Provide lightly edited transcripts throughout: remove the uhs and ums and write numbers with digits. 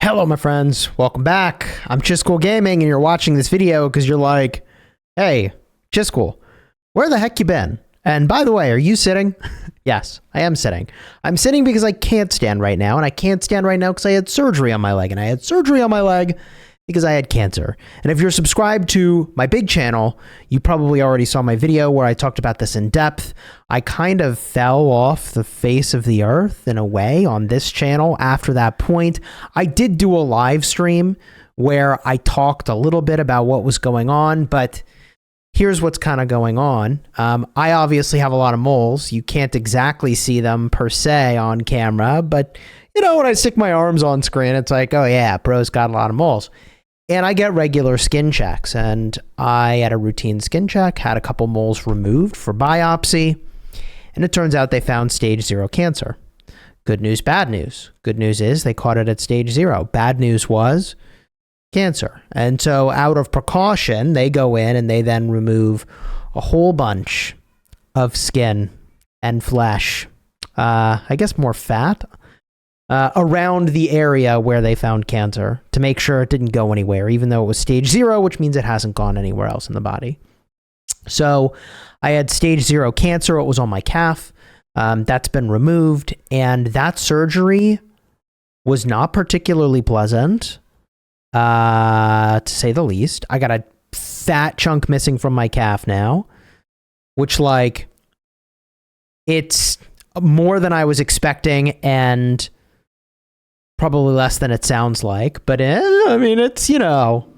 Hello, my friends. Welcome back. I'm Chiscool Gaming, and you're watching this video because you're like, hey, Chiscool, where the heck you been? And by the way, are you sitting? Yes, I am sitting. I'm sitting because I can't stand right now, and I can't stand right now because I had surgery on my leg, and I had surgery on my leg because I had cancer. And if you're subscribed to my big channel, you probably already saw my video where I talked about this in depth. I kind of fell off the face of the earth in a way on this channel after that point. I did do a live stream where I talked a little bit about what was going on, but here's what's kind of going on. I obviously have a lot of moles. You can't exactly see them per se on camera, but you know, when I stick my arms on screen, it's like, oh yeah, bro's got a lot of moles. And I get regular skin checks, and I had a routine skin check, had a couple moles removed for biopsy, and it turns out they found stage 0 cancer. Good news, bad news. Good news is they caught it at stage 0. Bad news was cancer. And so out of precaution, they go in and they then remove a whole bunch of skin and flesh, I guess more fat, around the area where they found cancer to make sure it didn't go anywhere, even though it was stage 0, which means it hasn't gone anywhere else in the body. So I had stage 0 cancer. It was on my calf. That's been removed. And that surgery was not particularly pleasant, to say the least. I got a fat chunk missing from my calf now, which, like, it's more than I was expecting and probably less than it sounds like, but I mean, it's, you know,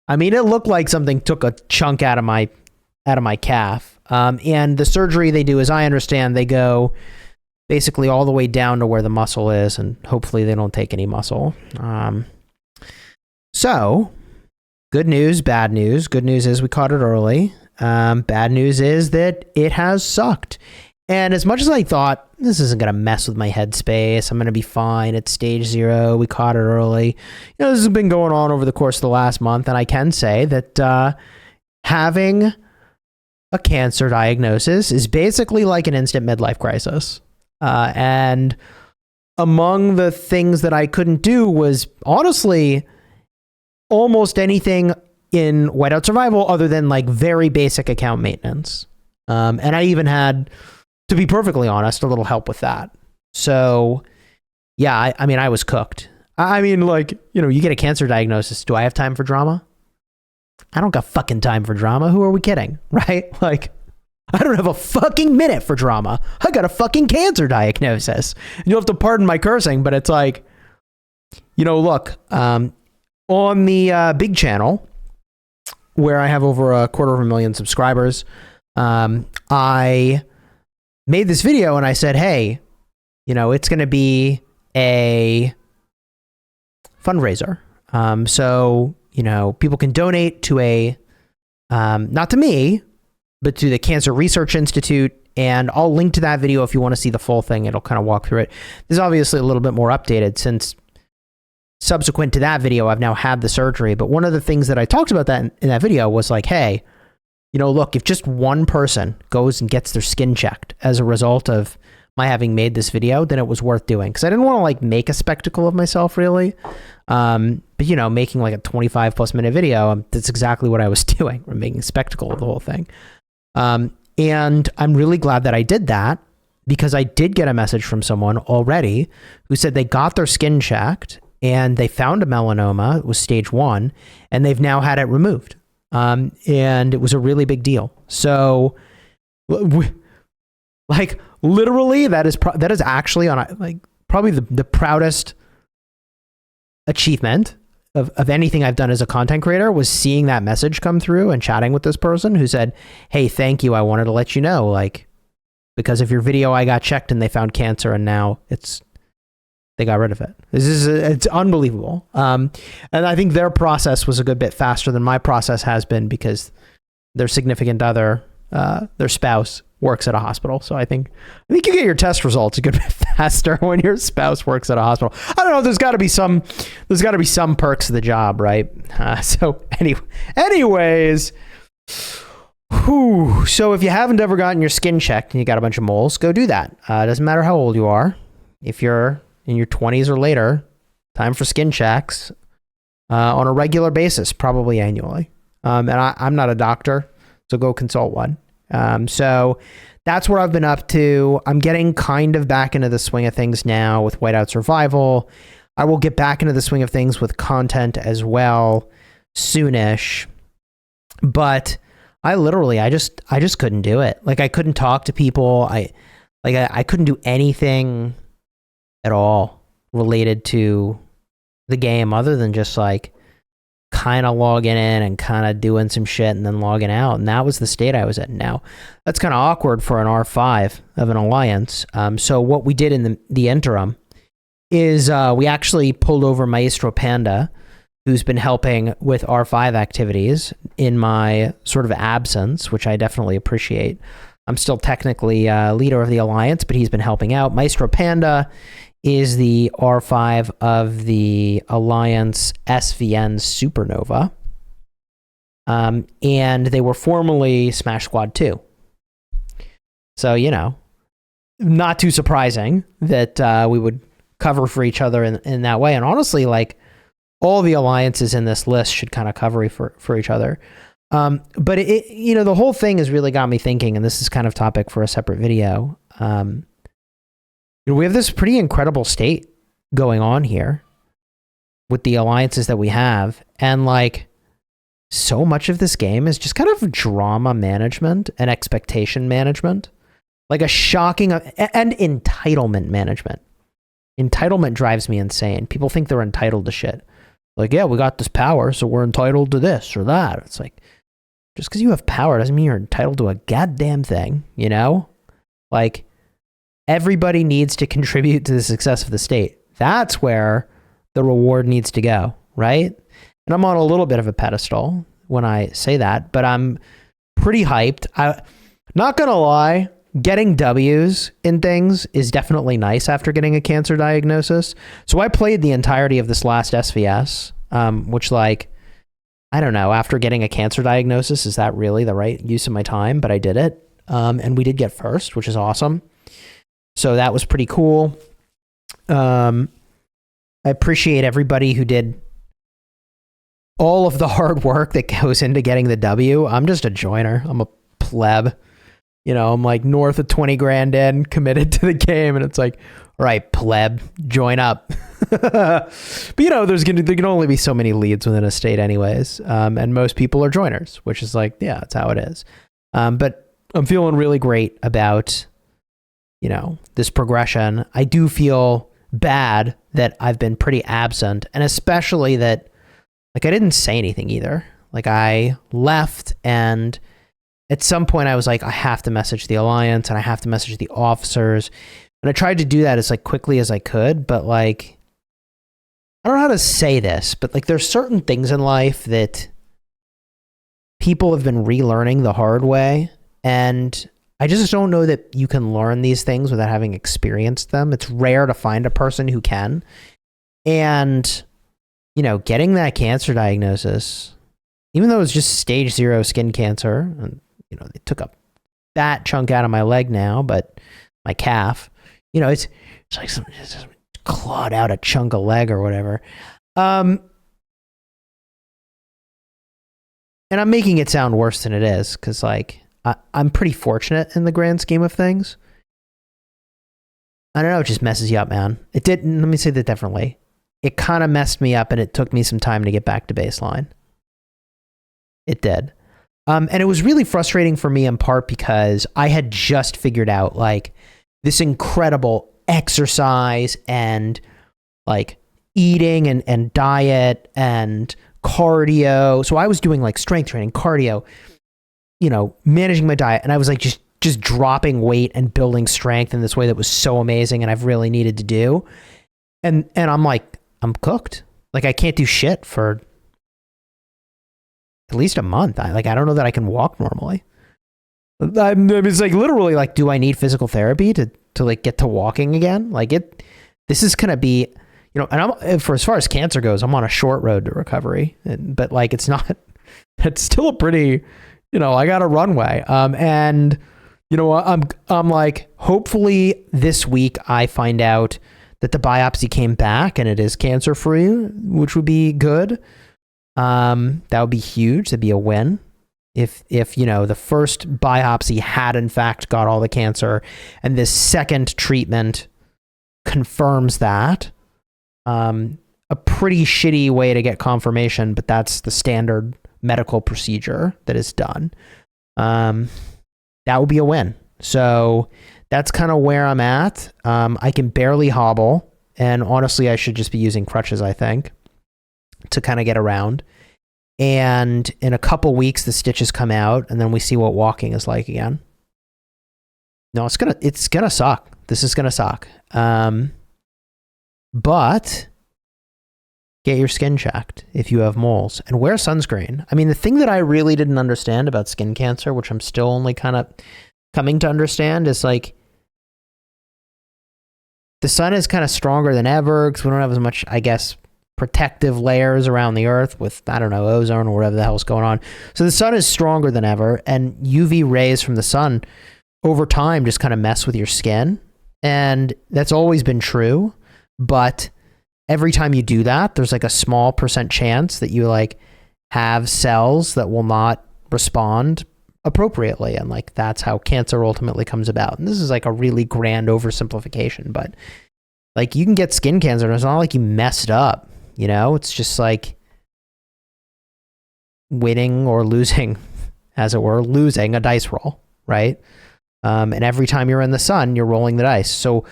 I mean, it looked like something took a chunk out of my calf. And the surgery they do, as I understand, they go basically all the way down to where the muscle is, and hopefully they don't take any muscle. So good news, bad news. Good news is we caught it early. Bad news is that it has sucked. And as much as I thought, this isn't going to mess with my headspace, I'm going to be fine at stage 0, we caught it early. You know, this has been going on over the course of the last month, and I can say that having a cancer diagnosis is basically like an instant midlife crisis. And among the things that I couldn't do was, honestly, almost anything in Whiteout Survival other than, like, very basic account maintenance. And I even had, to be perfectly honest, a little help with that. So, yeah, I mean, I was cooked. I mean, like, you know, you get a cancer diagnosis. Do I have time for drama? I don't got fucking time for drama. Who are we kidding? Right? Like, I don't have a fucking minute for drama. I got a fucking cancer diagnosis. And you'll have to pardon my cursing, but it's like, you know, look, on the big channel, where I have over 250,000 subscribers, I made this video and I said, hey, you know, it's going to be a fundraiser. So, you know, people can donate to a, not to me, but to the Cancer Research Institute. And I'll link to that video if you want to see the full thing. It'll kind of walk through it. This is obviously a little bit more updated since subsequent to that video, I've now had the surgery. But one of the things that I talked about that in that video was like, hey, you know, look, if just one person goes and gets their skin checked as a result of my having made this video, then it was worth doing. Because I didn't want to, like, make a spectacle of myself, really. But, you know, making like a 25+ minute video, that's exactly what I was doing. We're making a spectacle of the whole thing. And I'm really glad that I did that, because I did get a message from someone already who said they got their skin checked and they found a melanoma. It was stage 1, and they've now had it removed. And it was a really big deal. So, like, literally, that is actually on, like, probably the proudest achievement of anything I've done as a content creator, was seeing that message come through and chatting with this person who said, hey, thank you. I wanted to let you know, like, because of your video, I got checked and they found cancer, and now they got rid of it. It's unbelievable. And I think their process was a good bit faster than my process has been, because their significant other, their spouse, works at a hospital. So I think you get your test results a good bit faster when your spouse works at a hospital. I don't know. There's got to be some perks of the job, right? So anyways, whew. So if you haven't ever gotten your skin checked and you got a bunch of moles, go do that. It doesn't matter how old you are. If you're in your 20s or later, time for skin checks on a regular basis, probably annually. And I'm not a doctor, so go consult one. So that's what I've been up to. I'm getting kind of back into the swing of things now with Whiteout Survival. I will get back into the swing of things with content as well soonish. But I just couldn't do it. Like, I couldn't talk to people. I couldn't do anything at all related to the game other than just like kind of logging in and kind of doing some shit and then logging out. And that was the state I was in. Now, that's kind of awkward for an R5 of an alliance. So what we did in the interim is we actually pulled over Maestro Panda, who's been helping with R5 activities in my sort of absence, which I definitely appreciate. I'm still technically leader of the alliance, but he's been helping out. Maestro Panda is the R5 of the Alliance SVN Supernova. And they were formerly Smash Squad 2. So, you know, not too surprising that we would cover for each other in that way. And honestly, like, all the alliances in this list should kind of cover for each other. But it, you know, the whole thing has really got me thinking, and this is kind of topic for a separate video. You know, we have this pretty incredible state going on here with the alliances that we have. And like, so much of this game is just kind of drama management and expectation management. Like a shocking, and entitlement management. Entitlement drives me insane. People think they're entitled to shit. Like, yeah, we got this power, so we're entitled to this or that. It's like, just because you have power doesn't mean you're entitled to a goddamn thing, you know? Like, everybody needs to contribute to the success of the state. That's where the reward needs to go, right? And I'm on a little bit of a pedestal when I say that, but I'm pretty hyped. Not gonna lie, getting W's in things is definitely nice after getting a cancer diagnosis. So I played the entirety of this last SVS, which, like, I don't know, after getting a cancer diagnosis, is that really the right use of my time? But I did it. And we did get first, which is awesome. So that was pretty cool. I appreciate everybody who did all of the hard work that goes into getting the W. I'm just a joiner. I'm a pleb. You know, I'm like north of 20 grand in, committed to the game, and it's like, all right, pleb, join up. But you know, there can only be so many leads within a state anyways. And most people are joiners, which is like, yeah, that's how it is. But I'm feeling really great about, you know, this progression. I do feel bad that I've been pretty absent, and especially that, like, I didn't say anything either. Like, I left, and at some point I was like, I have to message the alliance and I have to message the officers. And I tried to do that as like quickly as I could, but like, I don't know how to say this, but like, there's certain things in life that people have been relearning the hard way. And I just don't know that you can learn these things without having experienced them. It's rare to find a person who can. And, you know, getting that cancer diagnosis, even though it was just stage 0 skin cancer, and, you know, they took a fat chunk out of my leg now, but my calf, you know, it's like something just clawed out a chunk of leg or whatever. And I'm making it sound worse than it is, because like, I'm pretty fortunate in the grand scheme of things. I don't know, it just messes you up, man. It didn't, let me say that differently. It kind of messed me up, and it took me some time to get back to baseline. It did. And it was really frustrating for me in part because I had just figured out like this incredible exercise and like eating and diet and cardio. So I was doing like strength training, cardio, you know, managing my diet. And I was like just dropping weight and building strength in this way that was so amazing and I've really needed to do. And I'm like, I'm cooked. Like, I can't do shit for at least a month. I don't know that I can walk normally. It's like literally like, do I need physical therapy to like get to walking again? Like this is going to be, you know, and for as far as cancer goes, I'm on a short road to recovery, but like, it's still a pretty, you know, I got a runway. And you know, I'm like, hopefully this week I find out that the biopsy came back and it is cancer free, which would be good. That would be huge. That'd be a win. If the first biopsy had in fact got all the cancer and this second treatment confirms that, a pretty shitty way to get confirmation, but that's the standard medical procedure that is done. That would be a win. So that's kind of where I'm at. I can barely hobble, and honestly, I should just be using crutches, I think, to kind of get around. And in a couple weeks, the stitches come out, and then we see what walking is like again. No, it's gonna suck. This is gonna suck. But get your skin checked if you have moles, and wear sunscreen. I mean, the thing that I really didn't understand about skin cancer, which I'm still only kind of coming to understand, is like the sun is kind of stronger than ever because we don't have as much, I guess, protective layers around the earth with, I don't know, ozone or whatever the hell's going on. So the sun is stronger than ever, and UV rays from the sun over time just kind of mess with your skin. And that's always been true. But every time you do that, there's like a small percent chance that you like have cells that will not respond appropriately. And like, that's how cancer ultimately comes about. And this is like a really grand oversimplification, but like you can get skin cancer and it's not like you messed up, it's just like winning or losing, as it were, losing a dice roll, right? And every time you're in the sun, you're rolling the dice. So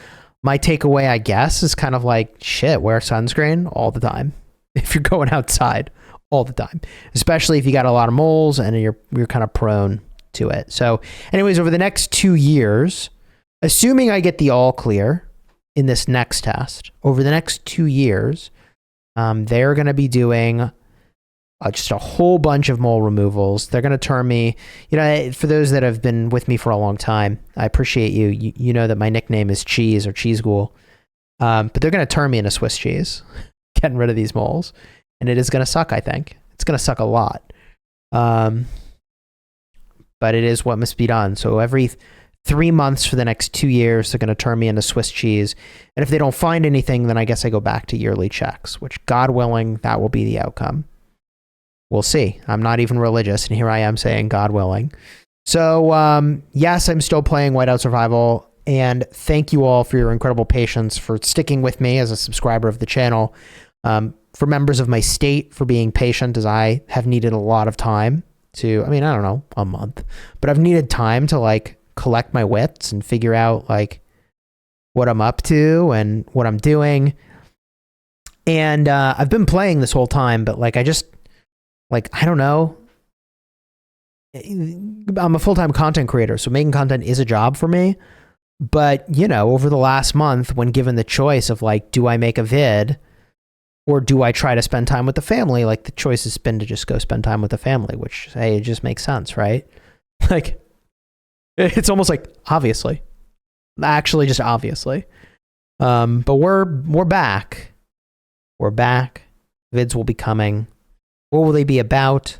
my takeaway, I guess, is kind of like, shit, wear sunscreen all the time if you're going outside all the time, especially if you got a lot of moles and you're kind of prone to it. So anyways, over the next 2 years, assuming I get the all clear in this next test, over the next 2 years, they're going to be doing just a whole bunch of mole removals. They're going to turn me, for those that have been with me for a long time, I appreciate you. You know that my nickname is Cheese or Cheese Ghoul. But they're going to turn me into Swiss cheese, getting rid of these moles. And it is going to suck, I think. It's going to suck a lot. But it is what must be done. So every 3 months for the next 2 years, they're going to turn me into Swiss cheese. And if they don't find anything, then I guess I go back to yearly checks, which, God willing, that will be the outcome. We'll see. I'm not even religious, and here I am saying God willing. So, yes, I'm still playing Whiteout Survival, and thank you all for your incredible patience, for sticking with me as a subscriber of the channel. For members of my state, for being patient, as I have needed a lot of time to, I don't know, a month, but I've needed time to like collect my wits and figure out like what I'm up to and what I'm doing. And I've been playing this whole time, but like I don't know. I'm a full-time content creator, so making content is a job for me. But, over the last month, when given the choice of like, do I make a vid or do I try to spend time with the family? Like, the choice has been to just go spend time with the family, which, hey, it just makes sense, right? Like, it's almost like, obviously. Actually, just obviously. But we're back. We're back. Vids will be coming. What will they be about?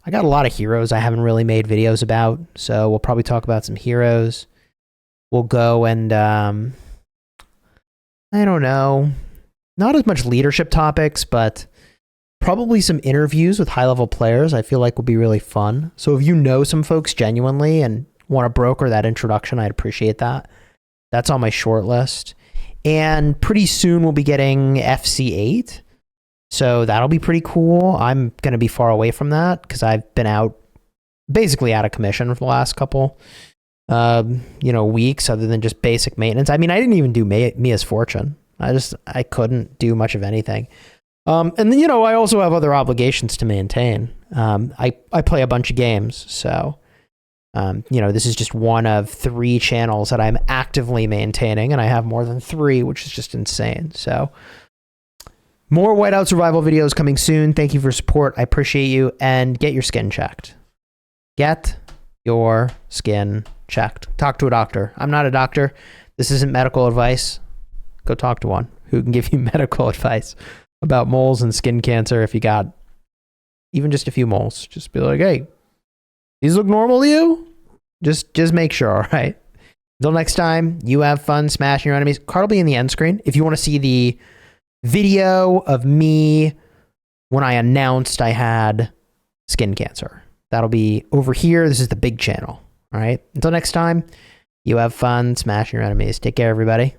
I got a lot of heroes I haven't really made videos about, so we'll probably talk about some heroes. We'll go and, I don't know, not as much leadership topics, but probably some interviews with high-level players I feel like will be really fun. So if you know some folks genuinely and want to broker that introduction, I'd appreciate that. That's on my short list. And pretty soon we'll be getting FC8. So that'll be pretty cool. I'm going to be far away from that because I've been basically out of commission for the last couple, weeks, other than just basic maintenance. I didn't even do Mia's Fortune. I couldn't do much of anything. And then, I also have other obligations to maintain. I play a bunch of games. So, this is just one of 3 channels that I'm actively maintaining, and I have more than 3, which is just insane. So, more Whiteout Survival videos coming soon. Thank you for your support. I appreciate you. And get your skin checked. Get your skin checked. Talk to a doctor. I'm not a doctor. This isn't medical advice. Go talk to one who can give you medical advice about moles and skin cancer. If you got even just a few moles, just be like, hey, these look normal to you? Just make sure, all right? Until next time, you have fun smashing your enemies. Card will be in the end screen. If you want to see the video of me when I announced I had skin cancer, that'll be over here. This is the big channel. All right. Until next time, you have fun smashing your enemies. Take care, everybody.